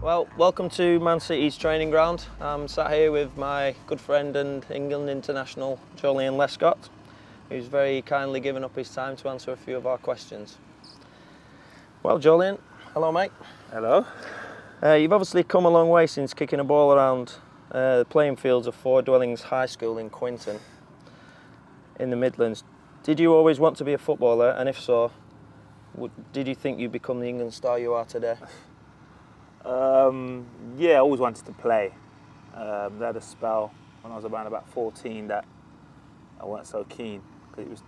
Well, welcome to Man City's training ground. I'm sat here with my good friend and England international, Joleon Lescott, who's very kindly given up his time to answer a few of our questions. Well, Joleon, hello mate. Hello. You've obviously come a long way since kicking a ball around the playing fields of Four Dwellings High School in Quinton, in the Midlands. Did you always want to be a footballer, and if so, did you think you'd become the England star you are today? Yeah, I always wanted to play. There had a spell when I was around about 14 that I weren't so keen because it was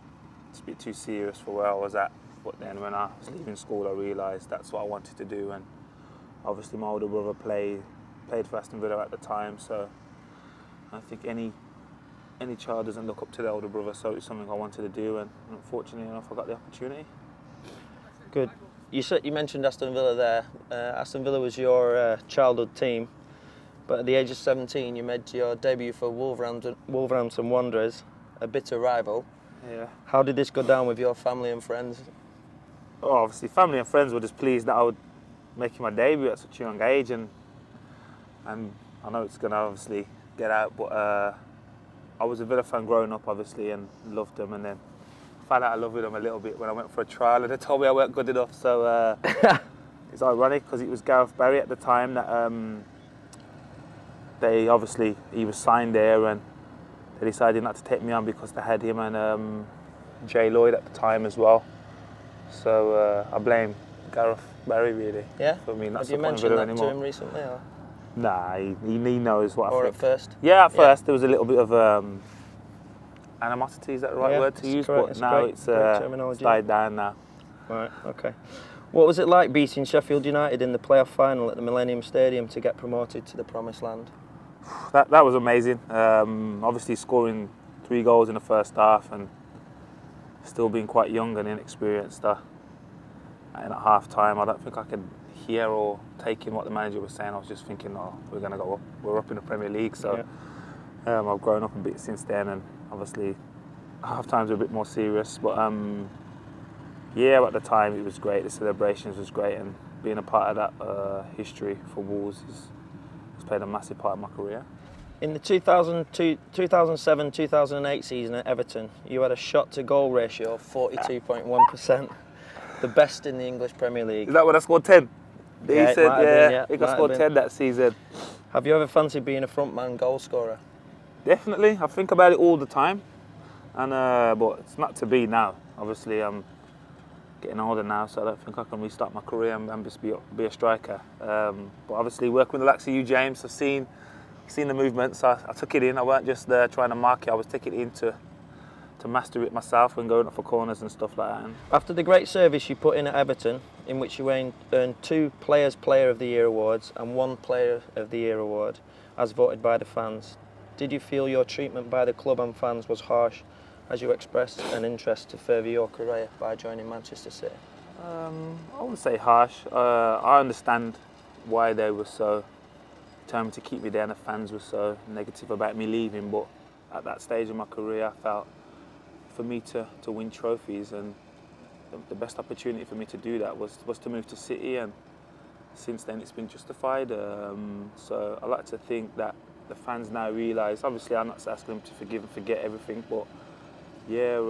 a bit too serious for where I was at. But then when I was leaving school, I realised that's what I wanted to do. And obviously, my older brother played for Aston Villa at the time, so I think any child doesn't look up to their older brother. So it's something I wanted to do, and unfortunately enough, I got the opportunity. Good. You mentioned Aston Villa there. Aston Villa was your childhood team, but at the age of 17 you made your debut for Wolverhampton Wanderers, a bitter rival. Yeah. How did this go down with your family and friends? Oh, obviously family and friends were just pleased that I would make my debut at such a young age, and I know it's going to obviously get out, but I was a Villa fan growing up obviously and loved them, and then found out I loved them a little bit when I went for a trial and they told me I weren't good enough. So it's ironic because it was Gareth Barry at the time that he was signed there, and they decided not to take me on because they had him and Jay Lloyd at the time as well. So I blame Gareth Barry really. Yeah? For me not Have you supporting mentioned Villa that anymore. to him recently? Or? Nah, he knows what I think. Or at first? Yeah, at first there was a little bit of animosity, is that the right Yeah, word to use? correct, But now it's died down now. Right, okay. What was it like beating Sheffield United in the playoff final at the Millennium Stadium to get promoted to the Promised Land? That was amazing. Obviously scoring 3 goals in the first half and still being quite young and inexperienced. And at half time, I don't think I could hear or take in what the manager was saying. I was just thinking, oh, we're going to go up. We're up in the Premier League. So yeah. I've grown up a bit since then, and obviously half times are a bit more serious. But yeah, at the time it was great. The celebrations was great, and being a part of that history for Wolves has played a massive part of my career. In the 2007-2008 season at Everton, you had a shot-to-goal ratio of 42.1%, the best in the English Premier League. Is that when I scored 10? Yeah, he said, yeah, I think I scored 10 that season. Have you ever fancied being a frontman goal scorer? Definitely. I think about it all the time, and but it's not to be now. Obviously, I'm getting older now, so I don't think I can restart my career and just be a striker. But obviously, working with the likes of you, James, I've seen the movements. So I took it in. I weren't just there trying to mark it. I was taking it in to master it myself when going up for corners and stuff like that. And after the great service you put in at Everton, in which you earned 2 Players Player of the Year awards and 1 Player of the Year award, as voted by the fans, did you feel your treatment by the club and fans was harsh as you expressed an interest to further your career by joining Manchester City? I wouldn't say harsh. I understand why they were so determined to keep me there and the fans were so negative about me leaving, but at that stage of my career I felt for me to win trophies, and the best opportunity for me to do that was to move to City, and since then it's been justified. So I like to think that the fans now realise, obviously I'm not asking them to forgive and forget everything, but yeah,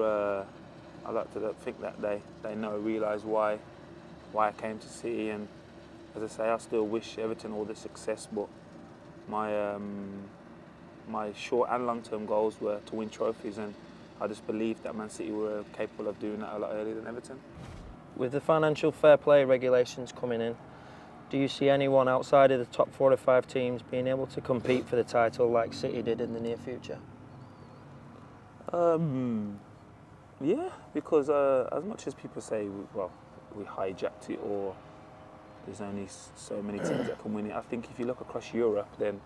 I like to think that they realise why I came to City, and as I say, I still wish Everton all the success, but my short and long-term goals were to win trophies, and I just believed that Man City were capable of doing that a lot earlier than Everton. With the financial fair play regulations coming in, do you see anyone outside of the top 4 or 5 teams being able to compete for the title like City did in the near future? Yeah, because as much as people say, we hijacked it or there's only so many teams that can win it, I think if you look across Europe, then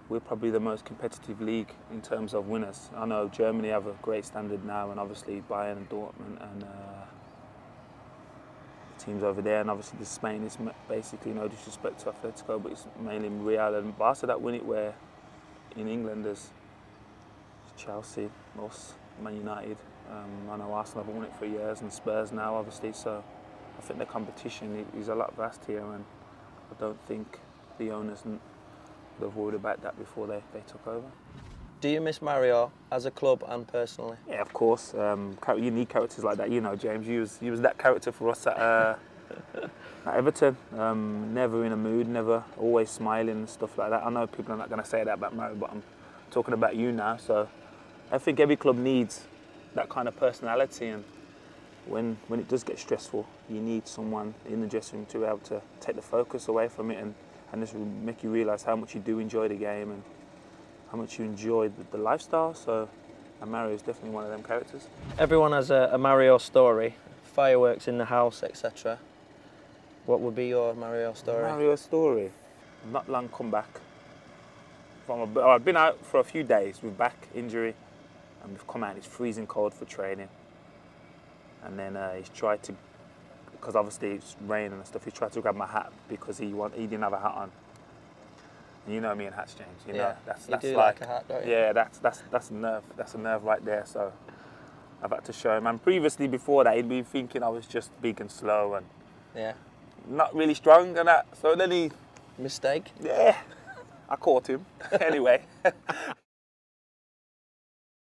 we're probably the most competitive league in terms of winners. I know Germany have a great standard now, and obviously Bayern and Dortmund and the teams over there, and obviously the Spain is basically, no disrespect to Atletico, but it's mainly Real and Barca that win it, where in England there's Chelsea, us, Man United. I know Arsenal haven't won it for years, and Spurs now obviously, so I think the competition is a lot vast here, and I don't think the owners would have worried about that before they took over. Do you miss Mario as a club and personally? Yeah, of course. You need characters like that. You know, James, you was that character for us at Everton. Never in a mood, never always smiling and stuff like that. I know people are not going to say that about Mario, but I'm talking about you now. So I think every club needs that kind of personality, and when it does get stressful, you need someone in the dressing room to be able to take the focus away from it and just make you realise how much you do enjoy the game and how much you enjoy the lifestyle. So, and Mario is definitely one of them characters. Everyone has a Mario story, fireworks in the house, etc. What would be your Mario story? Mario story. Not long come back. I've been out for a few days with back injury, and we've come out. It's freezing cold for training, and then he's tried to, because obviously it's raining and stuff. He tried to grab my hat because he didn't have a hat on. You know me and hats, James. You know that's you do like a hat, don't you? Yeah, that's a nerve. That's a nerve right there. So I've had to show him. And previously, before that, he'd been thinking I was just big and slow and not really strong and that. So then he mistake. Yeah, I caught him anyway.